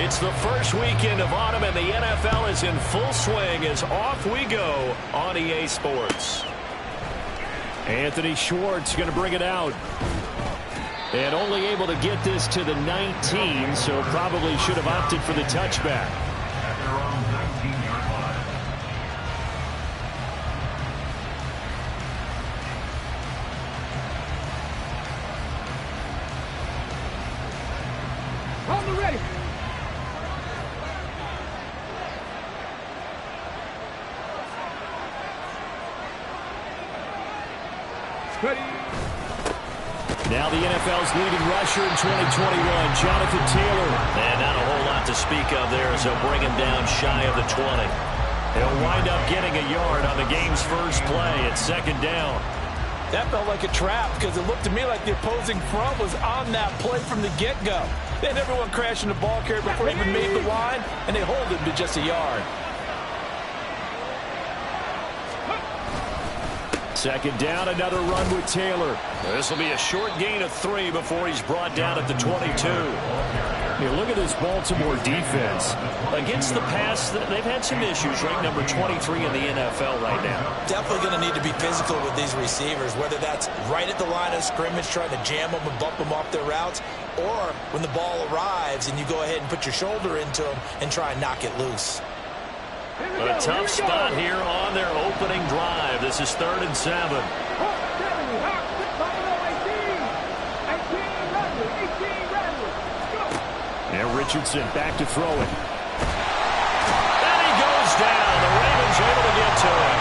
It's the first weekend of autumn, and the NFL is in full swing as off we go on EA Sports. Anthony Schwartz going to bring it out. And only able to get this to the 19, so probably should have opted for the touchback. On the ready. Ready. Now the NFL's leading rusher in 2021, Jonathan Taylor. And not a whole lot to speak of there as they'll bring him down shy of the 20. He'll wind up getting a yard on the game's first play at second down. That felt like a trap because it looked to me like the opposing front was on that play from the get-go. They had everyone crashing the ball carrier before he even made the line, and they hold him to just a yard. Second down, another run with Taylor. This will be a short gain of 3 before he's brought down at the 22. Here, look at this Baltimore defense. Against the pass, they've had some issues, ranked number 23 in the NFL right now. Definitely going to need to be physical with these receivers, whether that's right at the line of scrimmage trying to jam them and bump them off their routes, or when the ball arrives and you go ahead and put your shoulder into them and try and knock it loose. A tough spot here on their opening drive. This is 3rd and 7. Now Richardson back to throw it. And he goes down. The Ravens able to get to him.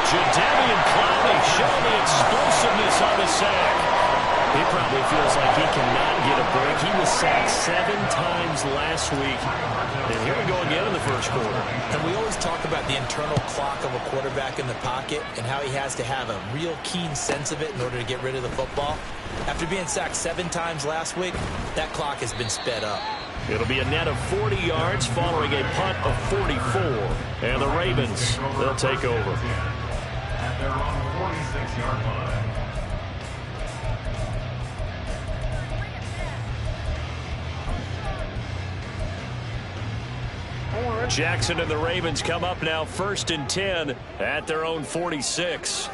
Jadeveon Clowney showing the explosiveness on the sack. He probably feels like he cannot get a break. He was sacked 7 times last week. And here we go again in the first quarter. And we always talk about the internal clock of a quarterback in the pocket and how he has to have a real keen sense of it in order to get rid of the football. After being sacked 7 times last week, that clock has been sped up. It'll be a net of 40 yards following a punt of 44. And the Ravens, they'll take over. At their own 46-yard line. Jackson and the Ravens come up now 1st and 10 at their own 46.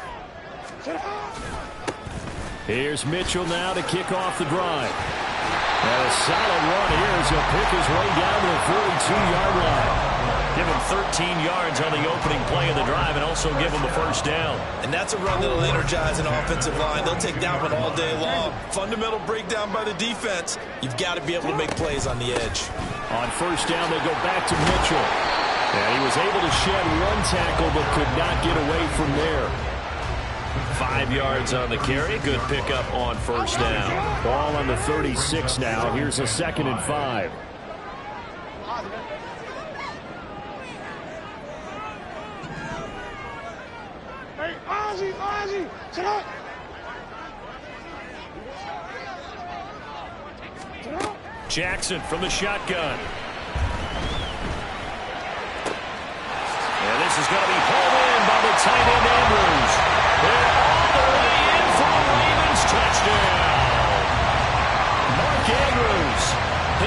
Here's Mitchell now to kick off the drive. And a solid run here as he'll pick his way down to the 42-yard line. Give him 13 yards on the opening play of the drive and also give him a first down. And that's a run that'll energize an offensive line. They'll take that one all day long. Fundamental breakdown by the defense. You've got to be able to make plays on the edge. On first down, they go back to Mitchell. And he was able to shed 1 tackle but could not get away from there. 5 yards on the carry. Good pickup on first down. Ball on the 36 now. Here's a 2nd and 5. Hey, Ozzy, sit up. Jackson from the shotgun. And this is going to be pulled in by the tight end Andrews. And all the way in for a Ravens touchdown. Mark Andrews,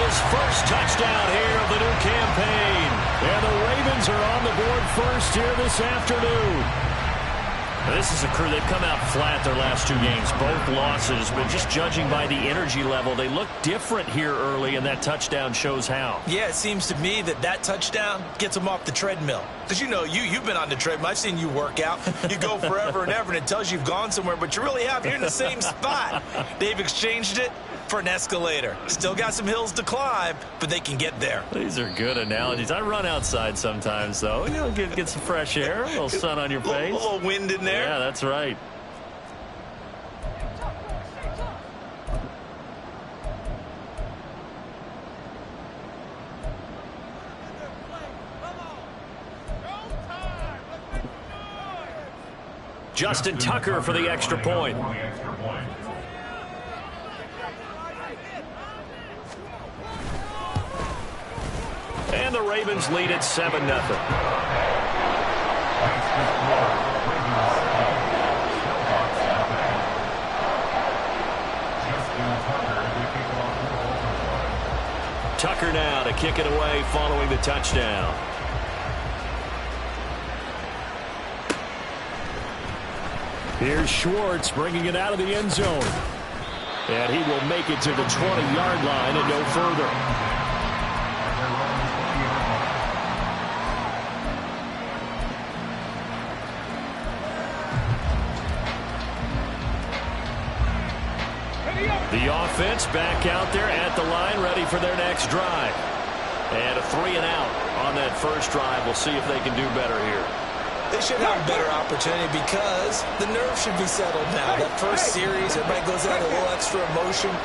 his first touchdown here of the new campaign. And the Ravens are on the board first here this afternoon. This is a crew, they've come out flat their last 2 games, both losses, but just judging by the energy level, they look different here early, and that touchdown shows how. Yeah, it seems to me that touchdown gets them off the treadmill. Because you know, you've been on the treadmill. I've seen you work out. You go forever and ever, and it tells you you've gone somewhere, but you really have. You're in the same spot. They've exchanged it for an escalator. Still got some hills to climb, but they can get there. These are good analogies. I run outside sometimes, though. You know, get some fresh air, a little sun on your face. A little wind in there. Yeah, that's right. Justin Tucker for the extra point. And the Ravens lead at 7-0. Tucker now to kick it away following the touchdown. Here's Schwartz bringing it out of the end zone. And he will make it to the 20-yard line and no further. The offense back out there at the line, ready for their next drive. And a 3-and-out on that first drive. We'll see if they can do better here. They should have a better opportunity because the nerves should be settled now. That first series, everybody goes out with a little extra emotion.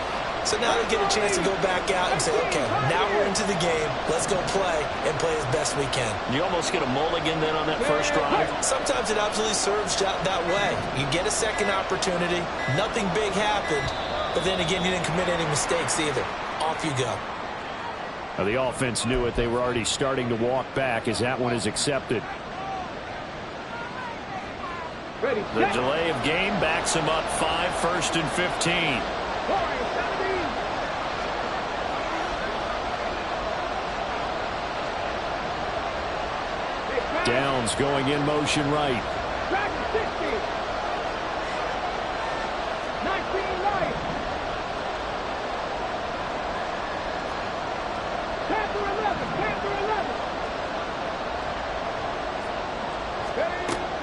So now they get a chance to go back out and say, okay, now we're into the game. Let's go play and play as best we can. You almost get a mulligan then on that first drive? Sometimes it absolutely serves that way. You get a second opportunity. Nothing big happened. But then again, you didn't commit any mistakes either. Off you go. Now, the offense knew it. They were already starting to walk back as that one is accepted. Ready. The delay of game backs him up 5, 1st and 15. Downs going in motion right. Back to 60. 19 right. Panther 11. Panther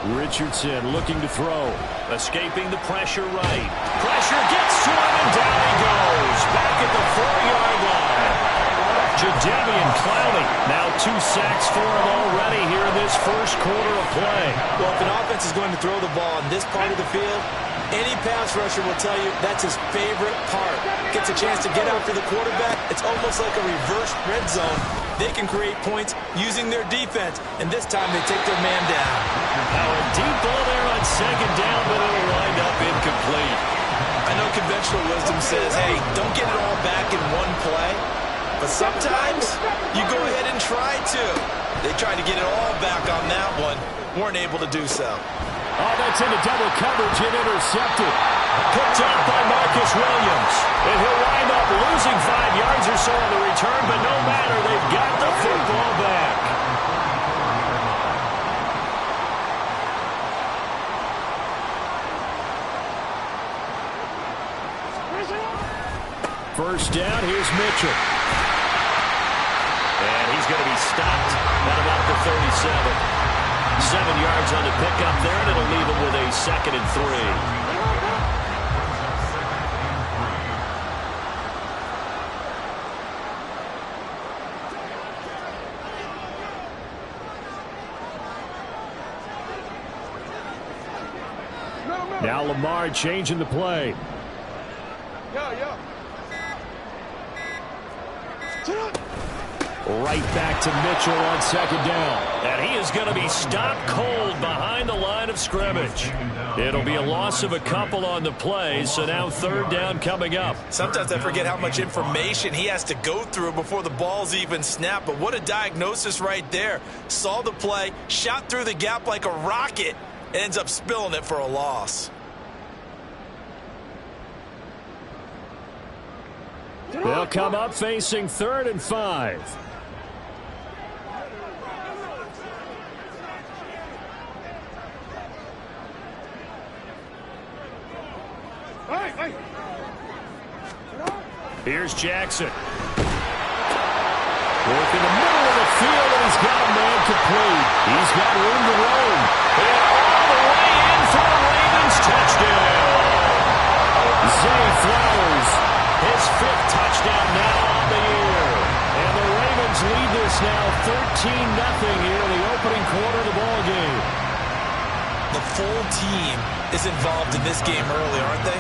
11. Richardson looking to throw. Escaping the pressure right. Pressure gets to him and down he goes. Back at the 4-yard line. Jadeveon Clowney now 2 sacks for him already here in this first quarter of play. Well, if an offense is going to throw the ball in this part of the field, any pass rusher will tell you that's his favorite part. Gets a chance to get after the quarterback. It's almost like a reverse red zone. They can create points using their defense, and this time they take their man down. Now a deep ball there on 2nd down, but it'll wind up incomplete. I know conventional wisdom says, hey, don't get it all back in one play. But sometimes you go ahead and try to. They tried to get it all back on that one. Weren't able to do so. Oh, that's into double coverage and intercepted. Picked up by Marcus Williams. And he'll wind up losing 5 yards or so on the return, but no matter, they've got the football back. First down, here's Mitchell. And he's going to be stopped at about the 37. 7 yards on the pickup there, and it'll leave him with a 2nd and 3. Now Lamar changing the play. Right back to Mitchell on 2nd down. And he is going to be stopped cold behind the line of scrimmage. It'll be a loss of a couple on the play, so now 3rd down coming up. Sometimes I forget how much information he has to go through before the ball's even snapped, but what a diagnosis right there. Saw the play, shot through the gap like a rocket, and ends up spilling it for a loss. They'll come up facing 3rd and 5. Here's Jackson. Work in the middle of the field, and he's got a man complete. He's got room to roam. And all the way in for a Ravens touchdown. Zay Flowers, his 5th touchdown now on the year. And the Ravens lead this now 13-0 here in the opening quarter of the ball game. The full team is involved in this game early, aren't they?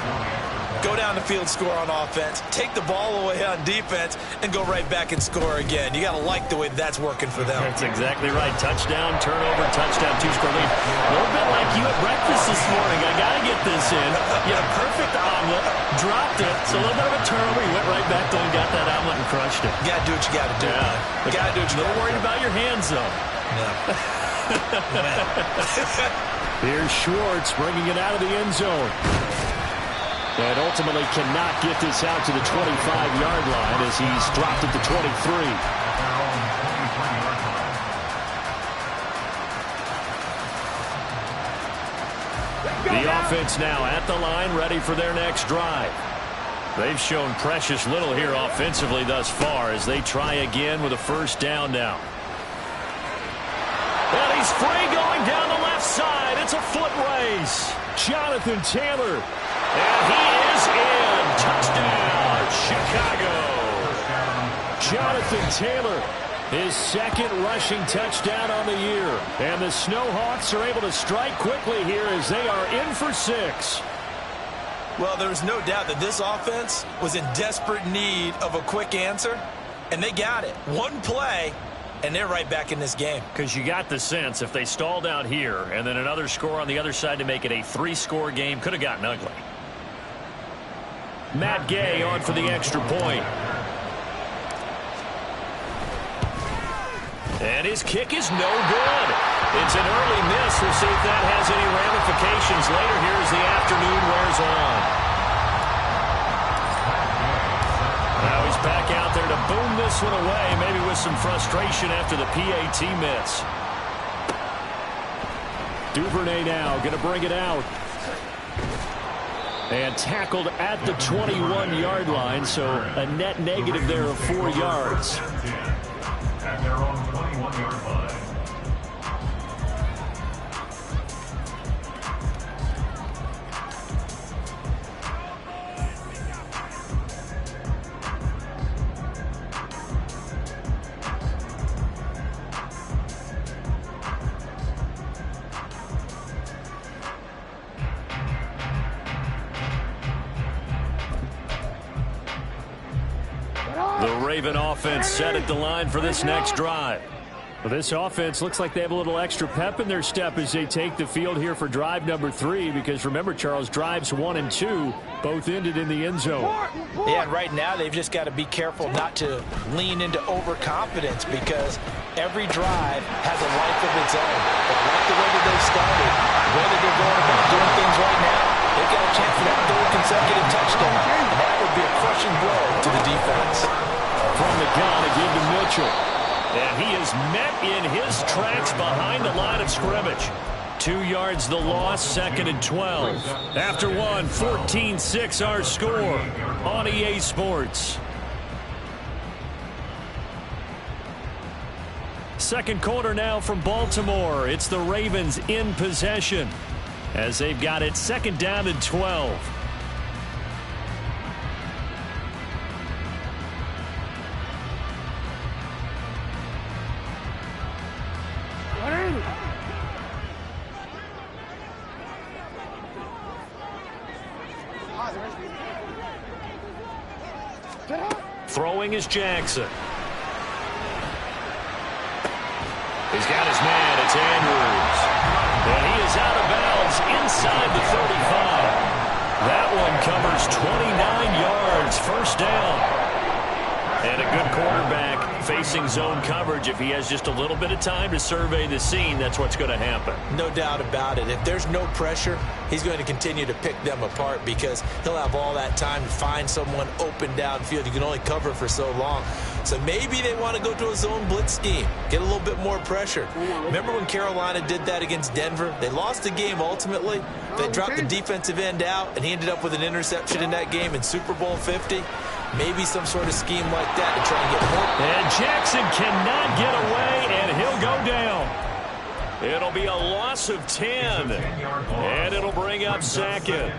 Go down the field, score on offense, take the ball away on defense, and go right back and score again. You got to like the way that's working for them. That's exactly right. Touchdown, turnover, touchdown, 2-score lead. A little bit like you at breakfast this morning. I got to get this in. You had a perfect omelet, dropped it. So a little bit of a turnover. You went right back there and got that omelet and crushed it. You got to do what you got to do. Yeah. Got to do what you got to do. A little worried about your hands, though. No. Here's Schwartz bringing it out of the end zone. And ultimately cannot get this out to the 25-yard line as he's dropped at the 23. The offense now at the line, ready for their next drive. They've shown precious little here offensively thus far as they try again with a first down now. And he's free going down the left side. It's a foot race. Jonathan Taylor. And he is in. Touchdown, Chicago. Jonathan Taylor, his second rushing touchdown on the year. And the Snowhawks are able to strike quickly here as they are in for 6. Well, there's no doubt that this offense was in desperate need of a quick answer, and they got it. One play, and they're right back in this game. Because you got the sense if they stalled out here and then another score on the other side to make it a 3-score game, could have gotten ugly. Matt Gay on for the extra point. And his kick is no good. It's an early miss. We'll see if that has any ramifications later here as the afternoon wears on. Now he's back out there to boom this one away, maybe with some frustration after the PAT miss. Duvernay now going to bring it out. And tackled at the 21-yard line, so a net negative there of 4 yards. At their own 21-yard line. The Raven offense set at the line for this next drive. Well, this offense looks like they have a little extra pep in their step as they take the field here for drive number 3, because remember, Charles, drives 1 and 2 both ended in the end zone. Yeah, and right now they've just got to be careful not to lean into overconfidence, because every drive has a life of its own. But I like the way that they've started, the way that they're going about doing things right now. They've got a chance for that 3rd consecutive touchdown, and that would be a crushing blow to the defense. From the gun again to Mitchell. And he is met in his tracks behind the line of scrimmage. 2 yards the loss, 2nd and 12. After one, 14-6 our score on EA Sports. Second quarter now from Baltimore. It's the Ravens in possession as they've got it 2nd down and 12. Throwing is Jackson. He's got his man. It's Andrews. And he is out of bounds inside the 35. That one covers 29 yards. First down. And a good quarterback facing zone coverage. If he has just a little bit of time to survey the scene, that's what's going to happen. No doubt about it. If there's no pressure, he's going to continue to pick them apart, because he'll have all that time to find someone open downfield. You can only cover for so long. So maybe they want to go to a zone blitz scheme, get a little bit more pressure. Remember when Carolina did that against Denver? They lost the game ultimately. They dropped the defensive end out, and he ended up with an interception in that game in Super Bowl 50. Maybe some sort of scheme like that to try and get more. And Jackson cannot get away, and he'll go down. It'll be a loss of 10, and it'll bring up 2nd.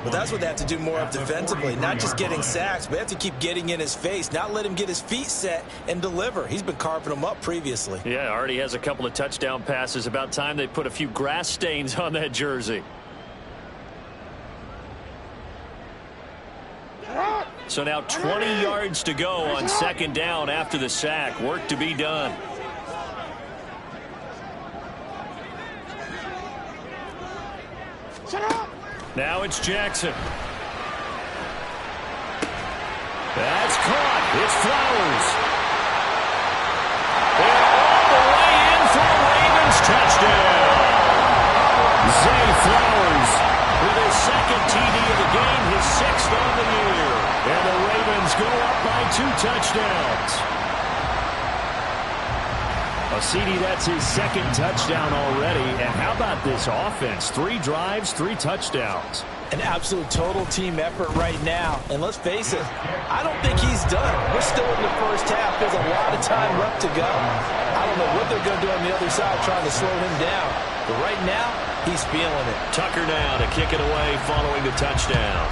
Well, that's what they have to do more of defensively, not just getting sacks, but they have to keep getting in his face, not let him get his feet set and deliver. He's been carving them up previously. Yeah, already has a couple of touchdown passes. About time they put a few grass stains on that jersey. So now 20 yards to go on 2nd down after the sack. Work to be done. Now it's Jackson. That's caught. It's Flowers. And all the way in for a Ravens touchdown. Zay Flowers with his 2nd TD of the game, his 6th on the year. And the Ravens go up by 2 touchdowns. CD, that's his 2nd touchdown already. And how about this offense? 3 drives, 3 touchdowns. An absolute total team effort right now. And let's face it, I don't think he's done. We're still in the first half. There's a lot of time left to go. I don't know what they're going to do on the other side trying to slow him down. But right now, he's feeling it. Tucker now to kick it away following the touchdown.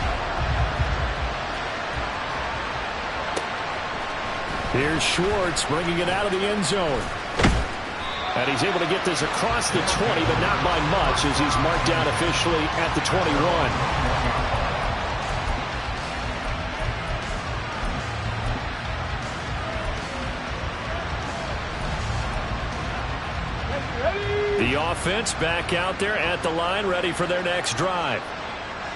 Here's Schwartz bringing it out of the end zone. And he's able to get this across the 20, but not by much as he's marked down officially at the 21. The offense back out there at the line, ready for their next drive.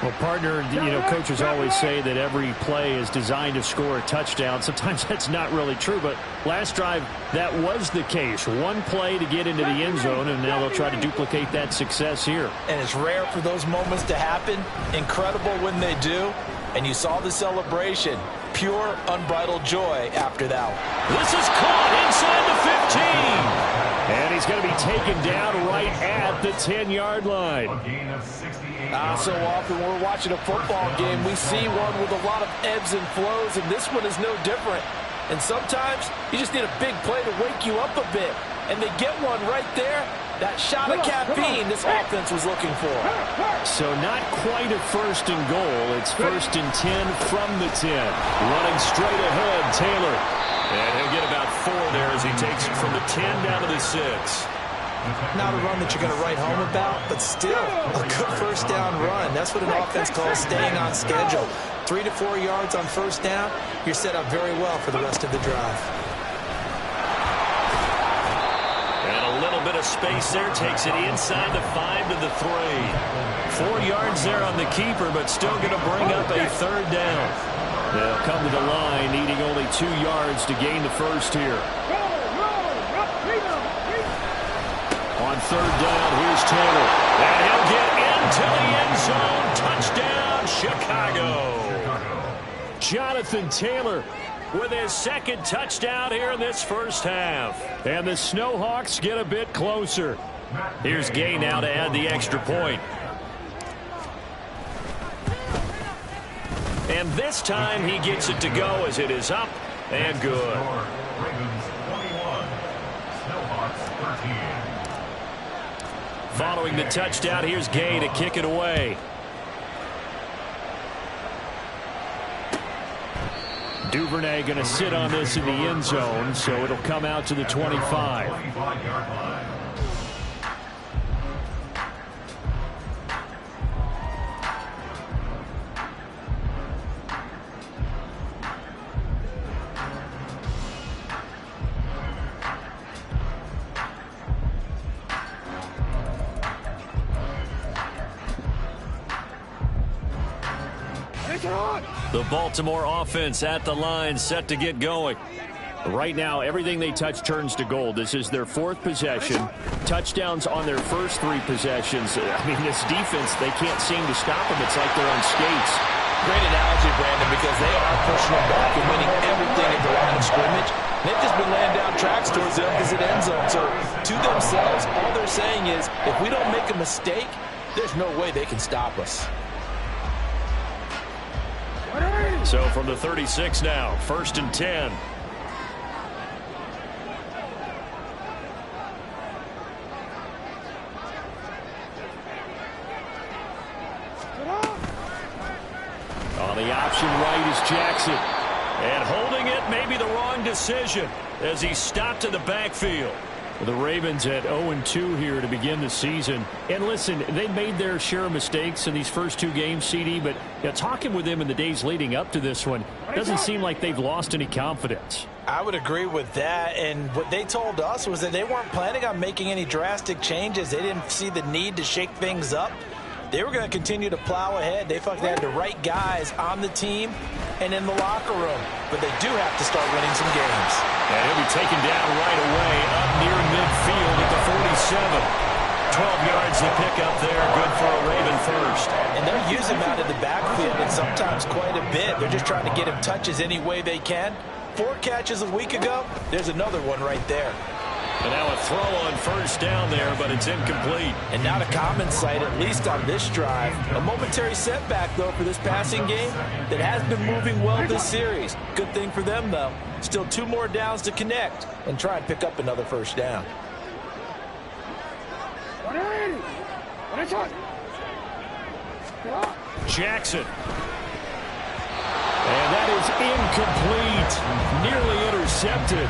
Well, partner, coaches always say that every play is designed to score a touchdown. Sometimes that's not really true, but last drive, that was the case. One play to get into the end zone, and now they'll try to duplicate that success here. And it's rare for those moments to happen. Incredible when they do. And you saw the celebration. Pure, unbridled joy after that one. This is caught inside the 15. And he's going to be taken down right at the 10-yard line. A gain of 68. So often when we're watching a football game, we see one with a lot of ebbs and flows, and this one is no different. And sometimes you just need a big play to wake you up a bit. And they get one right there. That shot of caffeine this offense was looking for. So not quite a 1st and goal. It's 1st and 10 from the 10. Running straight ahead, Taylor. And he'll get about 4 there as he takes it from the 10 down to the 6. Not a run that you're going to write home about, but still a good 1st down run. That's what an offense calls staying on schedule. 3 to 4 yards on 1st down, you're set up very well for the rest of the drive. And a little bit of space there, takes it inside the 5 to the 3. 4 yards there on the keeper, but still going to bring up a 3rd down. They'll come to the line, needing only 2 yards to gain the 1st here. On 3rd down, here's Taylor. And he'll get into the end zone. Touchdown, Chicago. Jonathan Taylor with his 2nd touchdown here in this 1st half. And the Snowhawks get a bit closer. Here's Gay now to add the extra point. And this time he gets it to go as it is up and good. Ravens 21, Snowhawks 13. Following the touchdown, here's Gay to kick it away. Duvernay going to sit on this in the end zone, so it'll come out to the 25. 25-yard line. The Baltimore offense at the line, set to get going. Right now, everything they touch turns to gold. This is their 4th possession. Touchdowns on their first 3 possessions. I mean, this defense, they can't seem to stop them. It's like they're on skates. Great analogy, Brandon, because they are pushing them back and winning everything at the line of scrimmage. They've just been laying down tracks towards the opposite end zone. So to themselves, all they're saying is, if we don't make a mistake, there's no way they can stop us. So from the 36 now, 1st and 10. On the option right is Jackson. And holding it may be the wrong decision as he stopped in the backfield. The Ravens at 0-2 here to begin the season. And listen, they made their share of mistakes in these first 2 games, CD, but talking with them in the days leading up to this one, doesn't seem like they've lost any confidence. I would agree with that, and what they told us was that they weren't planning on making any drastic changes. They didn't see the need to shake things up. They were going to continue to plow ahead. They felt they had the right guys on the team and in the locker room. But they do have to start winning some games. And he'll be taken down right away up near midfield at the 47. 12 yards to pick up there. Good for a Raven 1st. And they're using him out of the backfield field, and sometimes quite a bit. They're just trying to get him touches any way they can. 4 catches a week ago. There's another one right there. And now a throw on first down there, but it's incomplete. And not a common sight, at least on this drive. A momentary setback, though, for this passing game that has been moving well this series. Good thing for them, though. Still 2 more downs to connect and try and pick up another first down. Jackson. And that is incomplete. Nearly intercepted.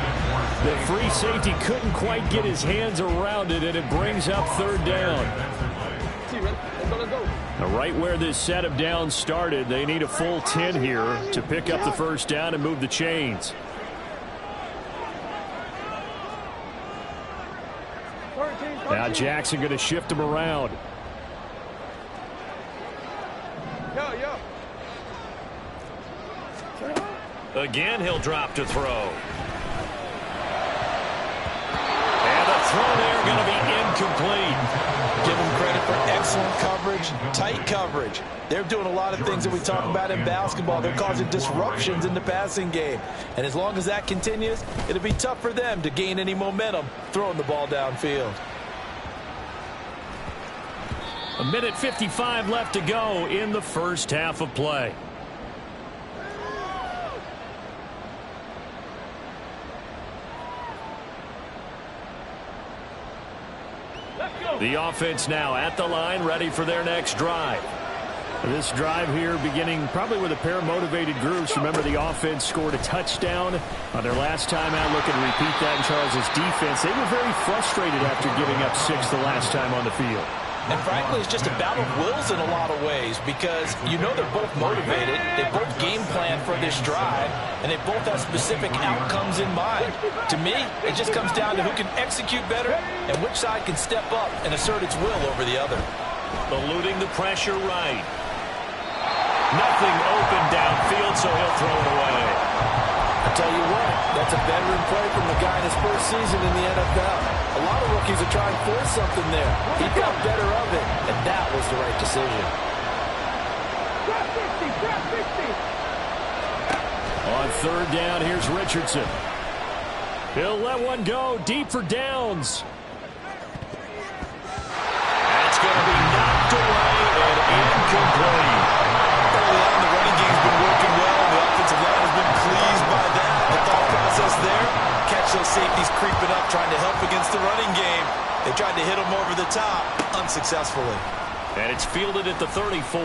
The free safety couldn't quite get his hands around it, and it brings up 3rd down. Now, right where this set of downs started, they need a full 10 here to pick up the first down and move the chains. Now Jackson going to shift him around. Again, he'll drop to throw. And the throw there going to be incomplete. Give them credit for excellent coverage, tight coverage. They're doing a lot of things that we talk about in basketball. They're causing disruptions in the passing game. And as long as that continues, it'll be tough for them to gain any momentum throwing the ball downfield. 1:55 left to go in the first half of play. The offense now at the line, ready for their next drive. This drive here beginning probably with a pair of motivated groups. Remember, the offense scored a touchdown on their last time out. Looking to repeat that in Charles's defense. They were very frustrated after giving up 6 the last time on the field. And frankly, it's just a battle of wills in a lot of ways because you know they're both motivated. They both game plan for this drive, and they both have specific outcomes in mind. To me, it just comes down to who can execute better and which side can step up and assert its will over the other. Eluding the pressure right. Nothing open downfield, so he'll throw it away. I tell you what, that's a veteran play from the guy in his first season in the NFL. A lot of rookies are trying to force something there. He got better of it, and that was the right decision. Drop 50, drop 50. On 3rd down, here's Richardson. He'll let one go deep for downs. That's going to be knocked away and incomplete. Early on, the running game's been working well. The offensive line has been pleased by that. The thought process there, catch those safeties creeping up, trying to help against the running game. They tried to hit them over the top, unsuccessfully. And it's fielded at the 34.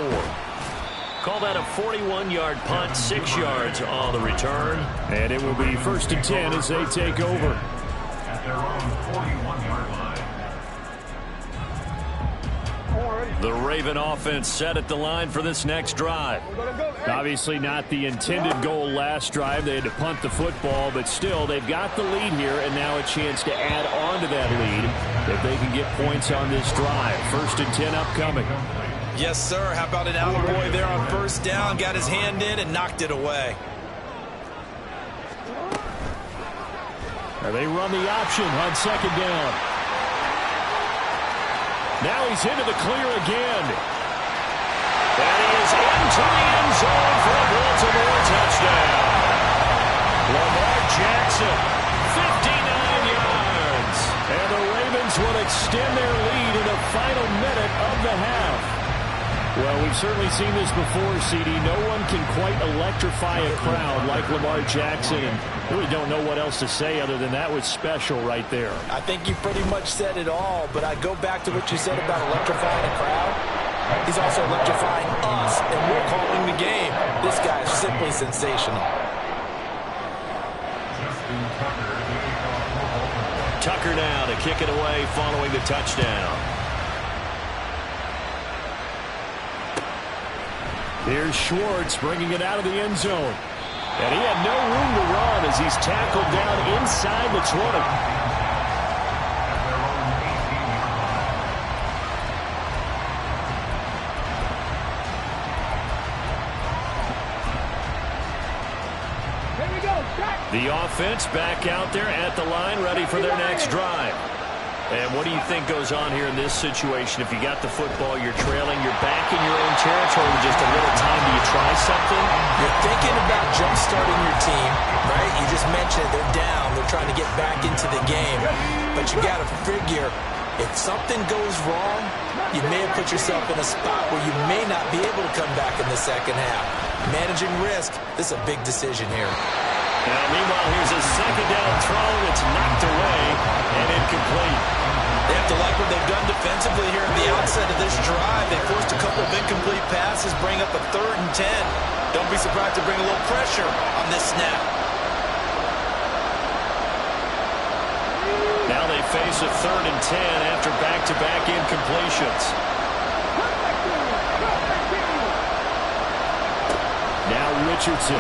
Call that a 41-yard punt, 6 yards on the return. And it will be 1st and 10 as they take over. At their own 41-yard line. The Raven offense set at the line for this next drive. Obviously not the intended goal last drive. They had to punt the football, but still they've got the lead here and now a chance to add on to that lead if they can get points on this drive. 1st and 10 upcoming. Yes, sir. How about an attaboy there on 1st down? Got his hand in and knocked it away. Now they run the option on 2nd down. Now he's into the clear again. And he is into the end zone for a Baltimore touchdown. Lamar Jackson, 59 yards. And the Ravens will extend their lead in the final minute of the half. Well, we've certainly seen this before, CD. No one can quite electrify a crowd like Lamar Jackson, and really don't know what else to say other than that was special right there. I think you pretty much said it all, but I go back to what you said about electrifying a crowd. He's also electrifying us, and we're calling the game. This guy is simply sensational. Tucker now to kick it away following the touchdown. Here's Schwartz bringing it out of the end zone. And he had no room to run as he's tackled down inside the 20. The offense back out there at the line, ready for their next drive. And what do you think goes on here in this situation? If you got the football, you're trailing, you're back in your own territory with just a little time. Do you try something? You're thinking about jump-starting your team, right? You just mentioned they're down. They're trying to get back into the game. But you got to figure, if something goes wrong, you may have put yourself in a spot where you may not be able to come back in the second half. Managing risk, this is a big decision here. Now, meanwhile, here's a second down throw. It's knocked away and incomplete. They have to like what they've done defensively here at the outset of this drive. They forced a couple of incomplete passes, bring up a 3rd and 10. Don't be surprised to bring a little pressure on this snap. Now they face a 3rd and 10 after back-to-back incompletions. Now Richardson.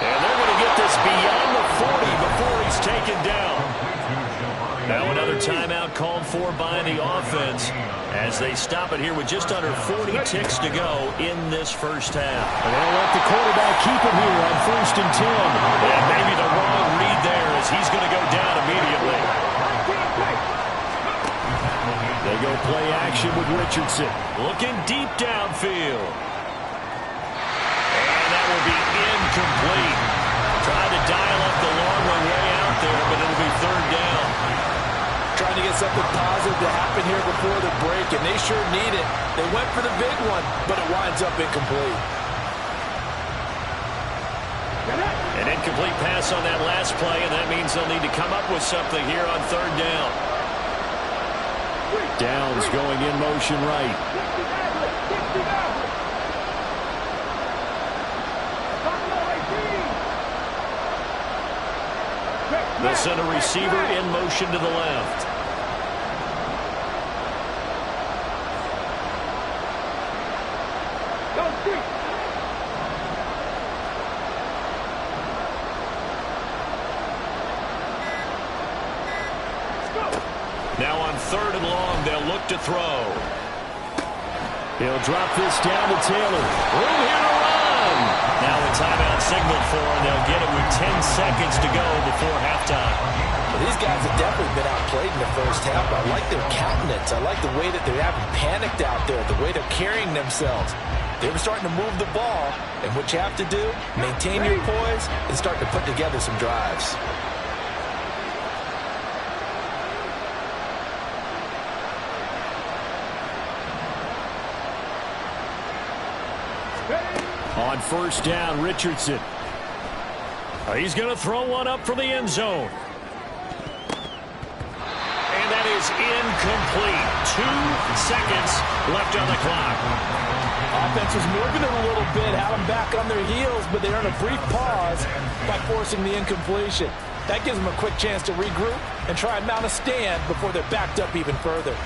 And they're going to get this beyond the 40 before he's taken down. Now another timeout called for by the offense as they stop it here with just under 40 ticks to go in this first half. And they'll let the quarterback keep it here on 1st and 10. And maybe the wrong read there as he's going to go down immediately. They go play action with Richardson. Looking deep downfield. And that will be incomplete. Tried to dial up the long way out there, but it'll be 3rd down. Trying to get something positive to happen here before the break, and they sure need it. They went for the big one, but it winds up incomplete. An incomplete pass on that last play, and that means they'll need to come up with something here on 3rd down. Downs going in motion right. They'll send a receiver in motion to the left. Now on 3rd and long, they'll look to throw. He'll drop this down to Taylor. Room here to run. Now a timeout signaled for, and they'll get it with 10 seconds to go before halftime. Well, these guys have definitely been outplayed in the first half. I like their countenance. I like the way that they haven't panicked out there, the way they're carrying themselves. They were starting to move the ball, and what you have to do, maintain your poise and start to put together some drives. On 1st down, Richardson. He's going to throw one up from the end zone. And that is incomplete. 2 seconds left on the clock. Offense was moving it a little bit, had them back on their heels, but they earned a brief pause by forcing the incompletion. That gives them a quick chance to regroup and try and mount a stand before they're backed up even further.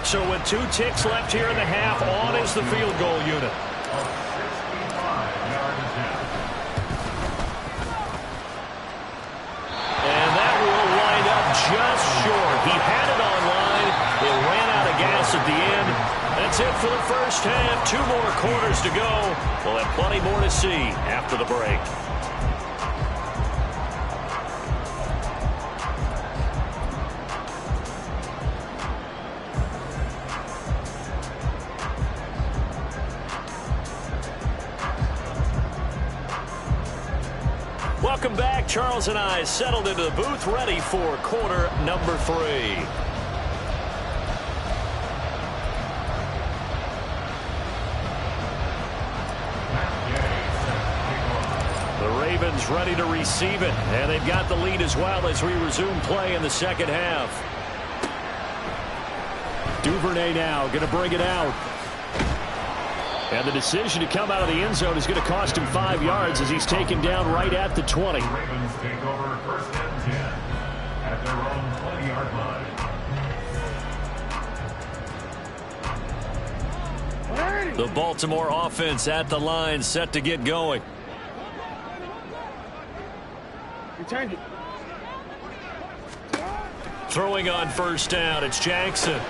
So with 2 ticks left here in the half, on is the field goal unit. And that will wind up just short. He had it on line. It ran out of gas at the end. That's it for the first half. 2 more quarters to go. We'll have plenty more to see after the break. Welcome back. Charles and I settled into the booth, ready for quarter number 3. The Ravens ready to receive it, and they've got the lead as well as we resume play in the second half. Duvernay now going to bring it out. And the decision to come out of the end zone is going to cost him 5 yards as he's taken down right at the 20. The Ravens take over 1st and 10 at their own 20-yard line. The Baltimore offense at the line, set to get going. Throwing on 1st down, it's Jackson.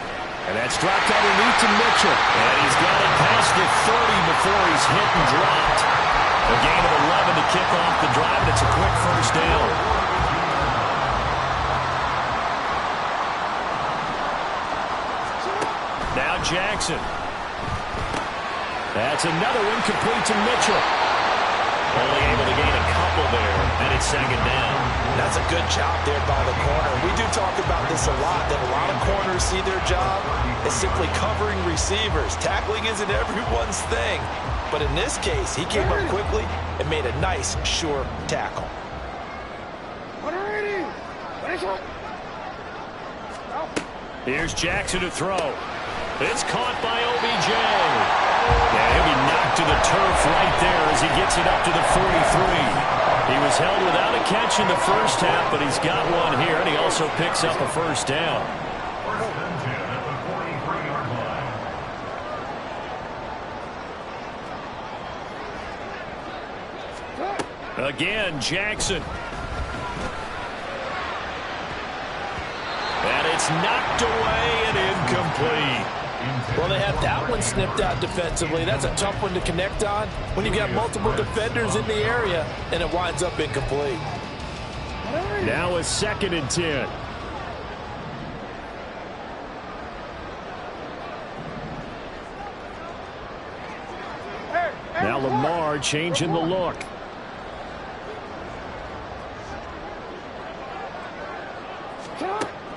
And that's dropped underneath to Mitchell. And he's got it past the 30 before he's hit and dropped. A gain of 11 to kick off the drive, and it's a quick first down. Now Jackson. That's another one complete to Mitchell. Only able to gain a couple there, and it's second down. That's a good job there by the corner. We do talk about this a lot, that a lot of corners see their job as simply covering receivers. Tackling isn't everyone's thing. But in this case, he came up quickly and made a nice, sure tackle. Here's Jackson to throw. It's caught by OBJ. Yeah, he'll be knocked to the turf right there as he gets it up to the 43. He was held without a catch in the first half, but he's got one here, and he also picks up a first down. First and 10 at the 43-yard line. Again, Jackson. And it's knocked away and incomplete. Well, they have that one snipped out defensively. That's a tough one to connect on when you've got multiple defenders in the area, and it winds up incomplete. Now a 2nd and 10. Now Lamar changing the look.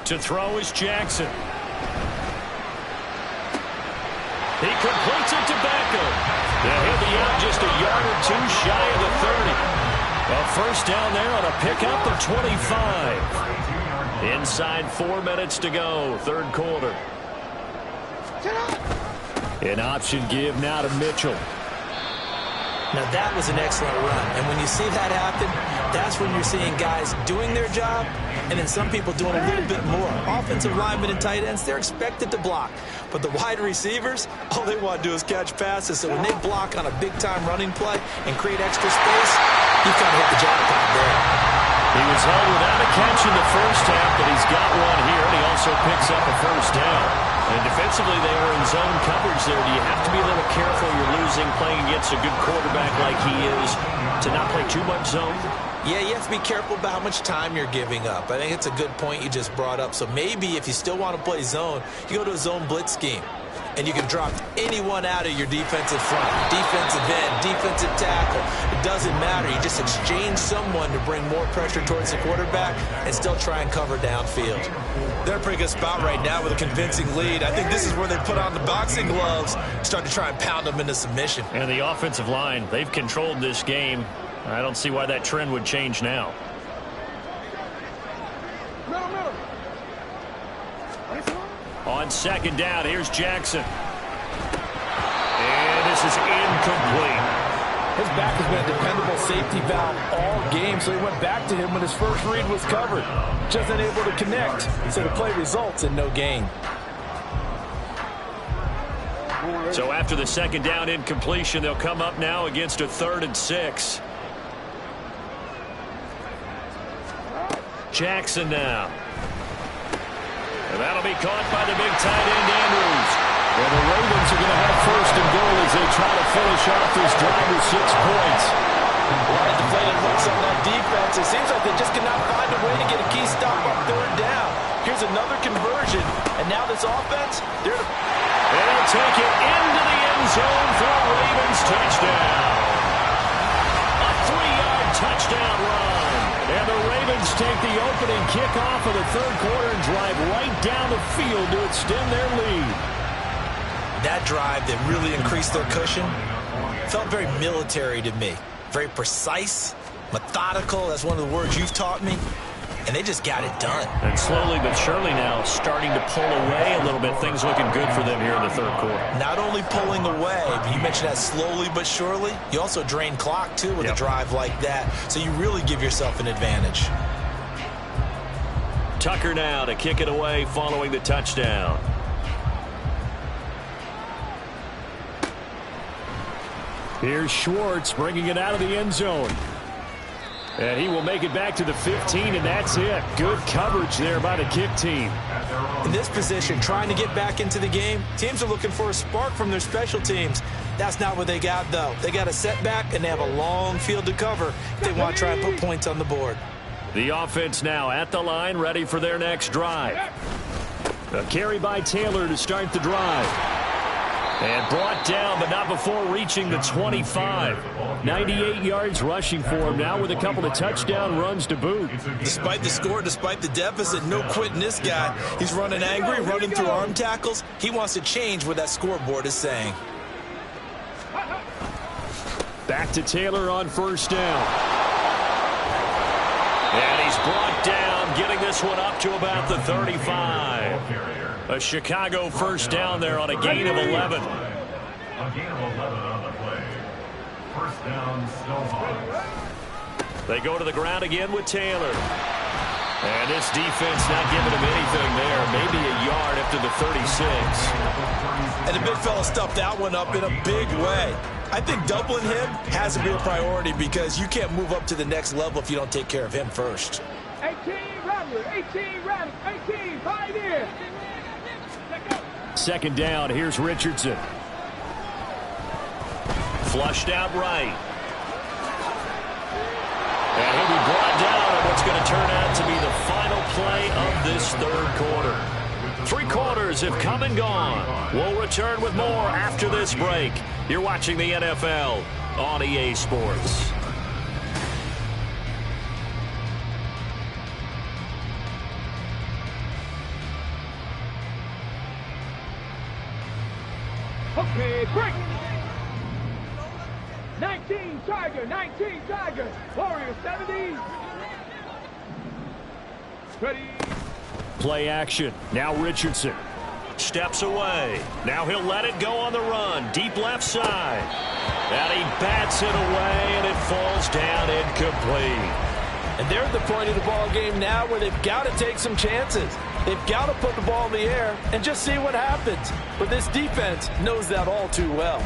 To throw is Jackson. He completes it to Beckham. He'll be out just a yard or two shy of the 30. A first down there on a pickup of 25. Inside 4 minutes to go, third quarter. An option give now to Mitchell. Now, that was an excellent run. And when you see that happen, that's when you're seeing guys doing their job and then some people doing a little bit more. Offensive linemen and tight ends, they're expected to block. But the wide receivers, all they want to do is catch passes. So when they block on a big-time running play and create extra space, you kind of hit the jackpot there. He was held without a catch in the first half, but he's got one here, and he also picks up a first down. And defensively, they were in zone coverage there. Do you have to be a little careful you're losing playing against a good quarterback like he is to not play too much zone? Yeah, you have to be careful about how much time you're giving up. I think it's a good point you just brought up. So maybe if you still want to play zone, you go to a zone blitz scheme. And you can drop anyone out of your defensive front, defensive end, defensive tackle. It doesn't matter. You just exchange someone to bring more pressure towards the quarterback and still try and cover downfield. They're in a pretty good spot right now with a convincing lead. I think this is where they put on the boxing gloves, start to try and pound them into submission. And the offensive line, they've controlled this game. I don't see why that trend would change now. On second down, here's Jackson. And this is incomplete. His back has been a dependable safety valve all game, so he went back to him when his first read was covered. Just unable to connect, so the play results in no gain. So after the second down incompletion, they'll come up now against a 3rd and 6. Jackson now. And that'll be caught by the big tight end, Andrews. Well, the Ravens are going to have first and goal as they try to finish off this drive with 6 points. A lot of deflated looks on that defense. It seems like they just cannot find a way to get a key stop on 3rd down. Here's another conversion, and now this offense, they'll take it into the end zone for a Ravens touchdown. A 3-yard touchdown run. And the Ravens take the opening kickoff of the third quarter and drive right down the field to extend their lead. That drive that really increased their cushion felt very military to me. Very precise, methodical. That's one of the words you've taught me. And they just got it done. And slowly but surely now starting to pull away a little bit. Things looking good for them here in the third quarter. Not only pulling away, but you mentioned that slowly but surely. You also drain clock, too, with a drive like that. So you really give yourself an advantage. Tucker now to kick it away following the touchdown. Here's Schwartz bringing it out of the end zone. And he will make it back to the 15, and that's it. Good coverage there by the kick team. In this position, trying to get back into the game, teams are looking for a spark from their special teams. That's not what they got, though. They got a setback, and they have a long field to cover if they want to try and put points on the board. The offense now at the line, ready for their next drive. A carry by Taylor to start the drive. And brought down, but not before reaching the 25. 98 yards rushing for him now with a couple of touchdown runs to boot. Despite the score, despite the deficit, no quitting this guy. He's running angry, running through arm tackles. He wants to change what that scoreboard is saying. Back to Taylor on first down. And he's brought down, getting this one up to about the 35. A Chicago first down there on a gain of 11. A gain of 11 on the play. First down, Snowhawks. They go to the ground again with Taylor. And this defense not giving him anything there. Maybe a yard up to the 36. And the big fella stuffed that one up in a big way. I think doubling him has to be a priority because you can't move up to the next level if you don't take care of him first. 18 Rattlers, 18 Rattlers, 18, 5 in. Second down, here's Richardson. Flushed out right. And he'll be brought down on what's going to turn out to be the final play of this third quarter. 3 quarters have come and gone. We'll return with more after this break. You're watching the NFL on EA Sports. Okay, break. 19 Tiger, 19 Tiger. Warrior 70. Ready. Play action. Now Richardson. Steps away. Now he'll let it go on the run. Deep left side. And he bats it away, and it falls down incomplete. And they're at the point of the ball game now where they've got to take some chances. They've got to put the ball in the air and just see what happens. But this defense knows that all too well.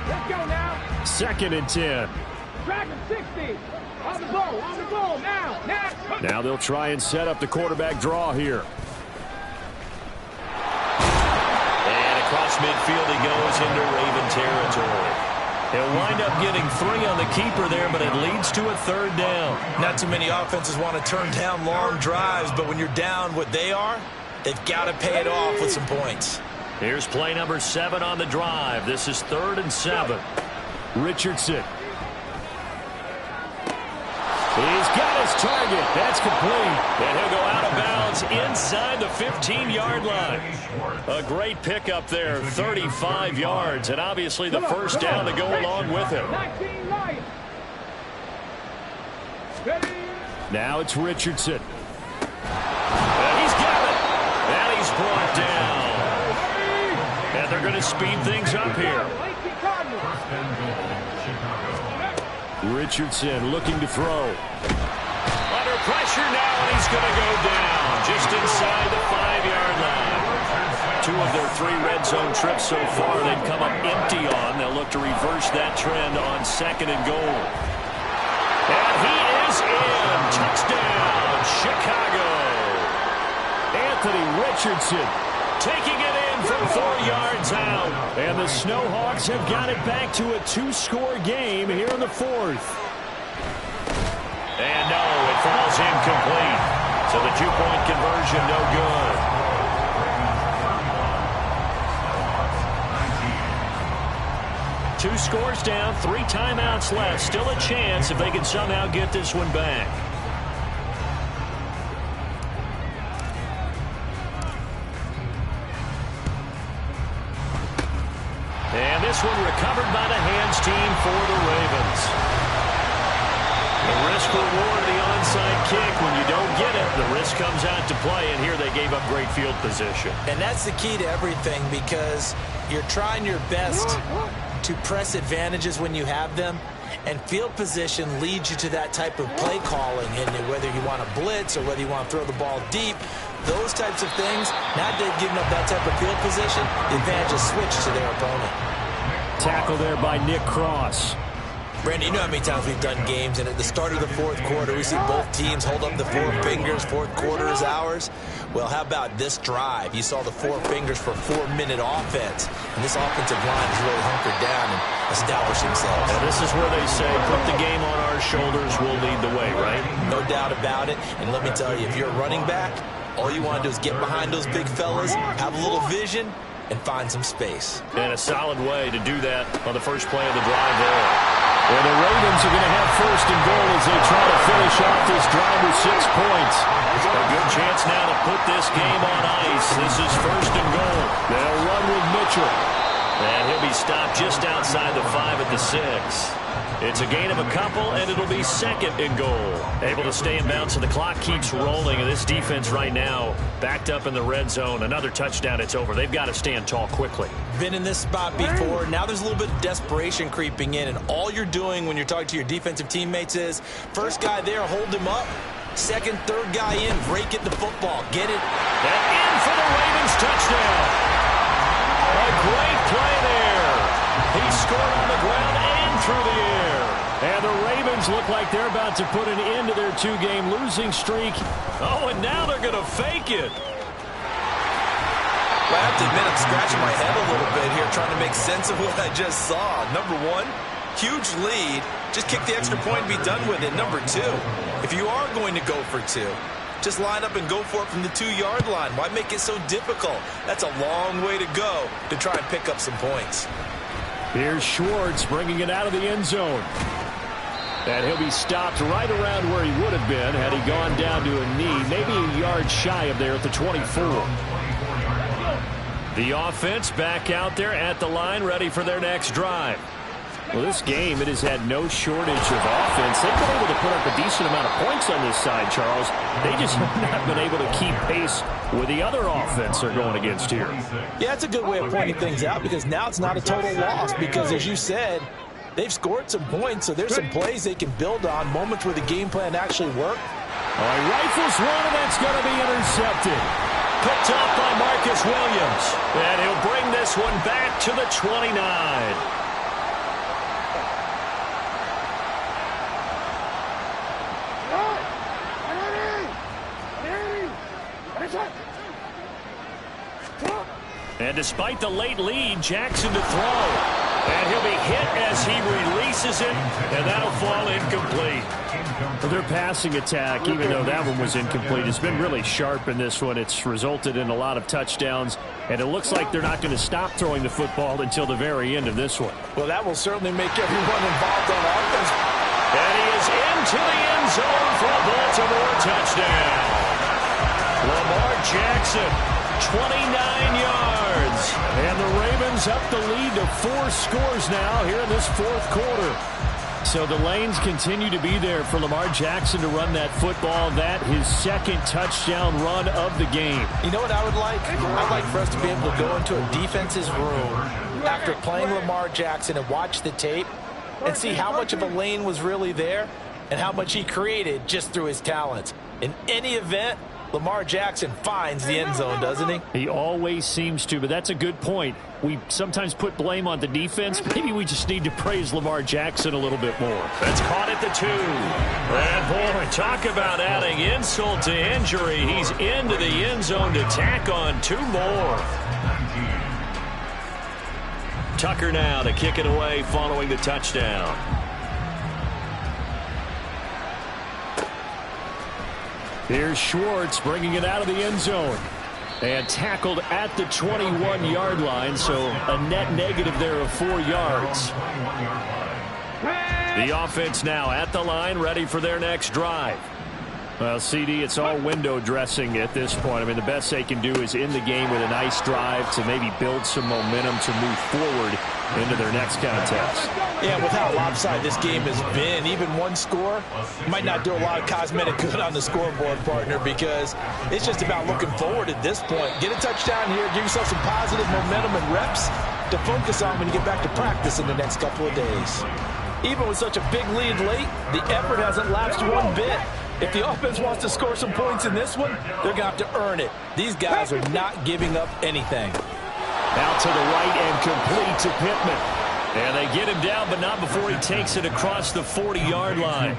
Let's go now. 2nd and 10. Dragon 60. On the ball, now. Now they'll try and set up the quarterback draw here. And across midfield he goes into Raven territory. He'll wind up getting 3 on the keeper there, but it leads to a 3rd down. Not too many offenses want to turn down long drives, but when you're down what they are, they've got to pay it off with some points. Here's play number 7 on the drive. This is 3rd and 7. Richardson. He's got his target. That's complete. And he'll go out of bounds inside the 15-yard line. A great pickup there, 35 yards, and obviously the first down to go along with him. 19 Lions. Ready. Now it's Richardson. And he's got it. And he's brought down. And they're going to speed things up here. First and goal, Chicago. Richardson looking to throw. Under pressure now, and he's going to go down just inside the 5-yard line. 2 of their 3 red zone trips so far they've come up empty on. They'll look to reverse that trend on 2nd and goal. And he is in. Touchdown, Chicago. Anthony Richardson taking it in from 4 yards out. And the Snowhawks have got it back to a 2-score game here in the 4th. And no, it falls incomplete. So the 2-point conversion no good. Two scores down, 3 timeouts left. Still a chance if they can somehow get this one back. And this one recovered by the hands team for the Ravens. The risk reward of the onside kick. When you don't get it, the risk comes out to play, and here they gave up great field position. And that's the key to everything because you're trying your best to press advantages when you have them, and field position leads you to that type of play calling, and whether you want to blitz or whether you want to throw the ball deep, those types of things, now they've given up that type of field position, the advantage is switched to their opponent. Tackle there by Nick Cross. Brandon, you know how many times we've done games, and at the start of the fourth quarter, we see both teams hold up the four fingers, fourth quarter is ours. Well, how about this drive? You saw the four fingers for 4-minute offense, and this offensive line is really hunkered down and established themselves. Now, this is where they say, put the game on our shoulders, we'll lead the way, right? No doubt about it, and let me tell you, if you're a running back, all you want to do is get behind those big fellas, have a little vision, and find some space. And a solid way to do that on the first play of the drive there. Well, the Ravens are going to have first and goal as they try to finish off this drive with 6 points. A good chance now to put this game on ice. This is first and goal. They'll run with Mitchell. And he'll be stopped just outside the 5 at the 6. It's a gain of a couple, and it'll be second and goal. Able to stay in bounds, so the clock keeps rolling. And this defense right now backed up in the red zone. Another touchdown, it's over. They've got to stand tall quickly. Been in this spot before. Now there's a little bit of desperation creeping in, and all you're doing when you're talking to your defensive teammates is first guy there, hold him up. Second, third guy in, break it the football. Get it. And in for the Ravens touchdown. A great play there. He scored on the ground and through the air. And the Ravens look like they're about to put an end to their 2-game losing streak. Oh, and now they're going to fake it. Well, I have to admit, I'm scratching my head a little bit here trying to make sense of what I just saw. Number one, huge lead. Just kick the extra point and be done with it. Number two, if you are going to go for 2, just line up and go for it from the 2-yard line. Why make it so difficult? That's a long way to go to try and pick up some points. Here's Schwartz bringing it out of the end zone. And he'll be stopped right around where he would have been had he gone down to a knee, maybe a yard shy of there at the 24. The offense back out there at the line, ready for their next drive. Well, this game, it has had no shortage of offense. They've been able to put up a decent amount of points on this side, Charles. They just have not been able to keep pace with the other offense they're going against here. Yeah, it's a good way of pointing things out because now it's not a total loss because, as you said, they've scored some points, so there's some plays they can build on, moments where the game plan actually worked. All right, rifles one, and that's going to be intercepted. Picked off by Marcus Williams. And he'll bring this one back to the 29. And despite the late lead, Jackson to throw. And he'll be hit as he releases it, and that'll fall incomplete. Their passing attack, even though that one was incomplete, has been really sharp in this one. It's resulted in a lot of touchdowns, and it looks like they're not going to stop throwing the football until the very end of this one. Well, that will certainly make everyone involved on offense. And he is into the end zone for a Baltimore touchdown. Lamar Jackson, 29 yards. And the Ravens up the lead to 4 scores now here in this fourth quarter. So the lanes continue to be there for Lamar Jackson to run that football. That his second touchdown run of the game. You know what I would like? I'd like for us to be able to go into a defense's room after playing Lamar Jackson and watch the tape and see how much of a lane was really there and how much he created just through his talents. In any event, Lamar Jackson finds the end zone, doesn't he? He always seems to, but that's a good point. We sometimes put blame on the defense. Maybe we just need to praise Lamar Jackson a little bit more. That's caught at the 2. And boy, talk about adding insult to injury. He's into the end zone to tack on 2 more. Tucker now to kick it away following the touchdown. Here's Schwartz bringing it out of the end zone. And tackled at the 21-yard line, so a net negative there of 4 yards. The offense now at the line, ready for their next drive. Well, CD, it's all window dressing at this point. I mean, the best they can do is end the game with a nice drive to maybe build some momentum to move forward into their next contest. Yeah, with how lopsided this game has been, even one score might not do a lot of cosmetic good on the scoreboard, partner, because it's just about looking forward at this point. Get a touchdown here, give yourself some positive momentum and reps to focus on when you get back to practice in the next couple of days. Even with such a big lead late, the effort hasn't lapsed one bit. If the offense wants to score some points in this one, they're going to have to earn it. These guys are not giving up anything. Out to the right and complete to Pittman. And they get him down, but not before he takes it across the 40-yard line.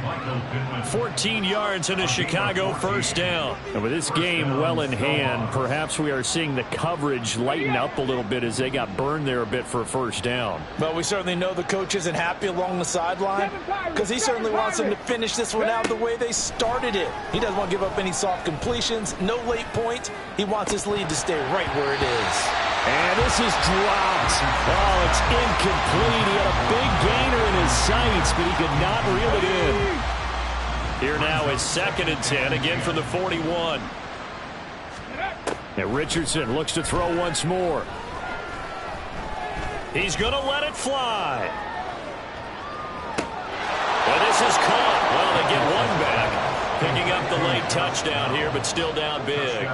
14 yards and a Chicago first down. And with this game well in hand, perhaps we are seeing the coverage lighten up a little bit as they got burned there a bit for a first down. But we certainly know the coach isn't happy along the sideline because he certainly wants them to finish this one out the way they started it. He doesn't want to give up any soft completions, no late points. He wants his lead to stay right where it is. And this is dropped. Oh, it's incomplete. He had a big gainer in his sights, but he could not reel it in. Here now is 2nd and 10, again from the 41. And Richardson looks to throw once more. He's going to let it fly. Well, this is caught. Well, they get one back. Picking up the late touchdown here, but still down big.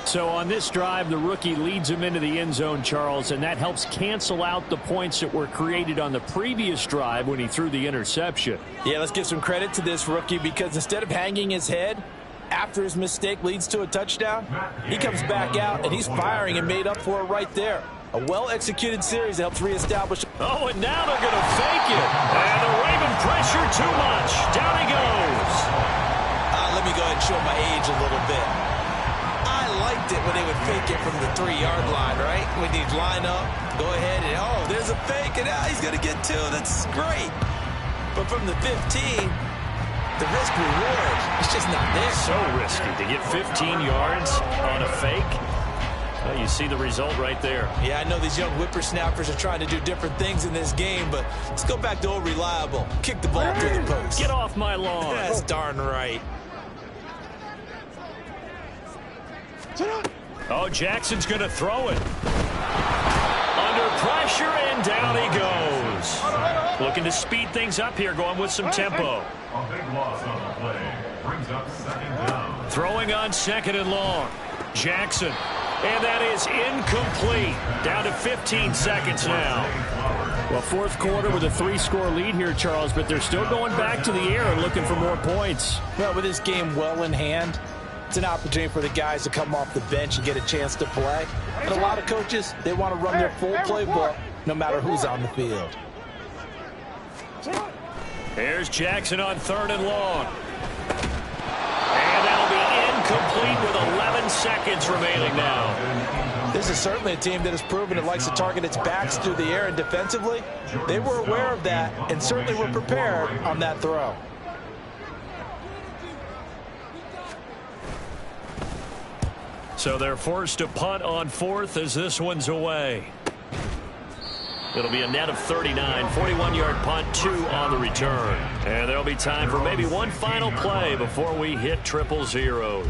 So on this drive, the rookie leads him into the end zone, Charles, and that helps cancel out the points that were created on the previous drive when he threw the interception. Yeah, let's give some credit to this rookie because instead of hanging his head after his mistake leads to a touchdown, he comes back out and he's firing and made up for it right there. A well-executed series that helps reestablish. Oh, and now they're going to fake it. And the Raven pressure too much. Down he goes. Let me go ahead and show my age a little bit. I liked it when they would fake it from the 3-yard line, right? When you'd line up, go ahead and, oh, there's a fake, and he's going to get 2. That's great. But from the 15, the risk-reward, it's just not there. So risky to get 15 yards on a fake. Well, you see the result right there. Yeah, I know these young whippersnappers are trying to do different things in this game, but let's go back to old reliable. Kick the ball through the post. Get off my lawn. That's darn right. Oh, Jackson's going to throw it. Under pressure, and down he goes. Looking to speed things up here, going with some tempo. A big loss on the play. Brings up 2nd down. Throwing on 2nd and long. Jackson. And that is incomplete. Down to 15 seconds now. Well, 4th quarter with a 3-score lead here, Charles, but they're still going back to the air and looking for more points. Well, with this game well in hand, it's an opportunity for the guys to come off the bench and get a chance to play. And a lot of coaches, they want to run their full playbook no matter who's on the field. Here's Jackson on 3rd and long. And that'll be incomplete with 11 seconds remaining now. This is certainly a team that has proven it likes to target its backs through the air, and defensively, they were aware of that and certainly were prepared on that throw. So they're forced to punt on 4th as this one's away. It'll be a net of 39, 41-yard punt, 2 on the return. And there'll be time for maybe one final play before we hit triple zeros.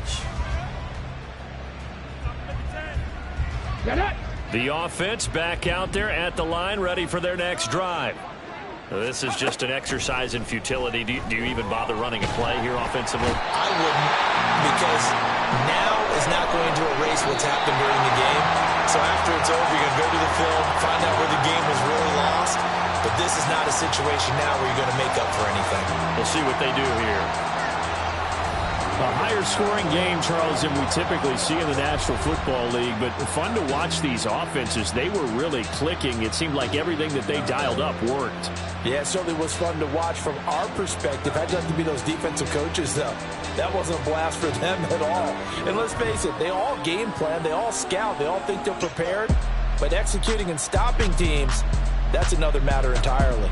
The offense back out there at the line, ready for their next drive. This is just an exercise in futility. Do you even bother running a play here offensively? I wouldn't, because now is not going to erase what's happened during the game. So after it's over, you're going to go to the film, find out where the game was really lost. But this is not a situation now where you're going to make up for anything. We'll see what they do here. A higher scoring game, Charles, than we typically see in the National Football League, but fun to watch these offenses. They were really clicking. It seemed like everything that they dialed up worked. Yeah, it certainly was fun to watch from our perspective. I'd like to be those defensive coaches, though. That wasn't a blast for them at all. And let's face it, they all game plan, they all scout, they all think they're prepared. But executing and stopping teams, that's another matter entirely.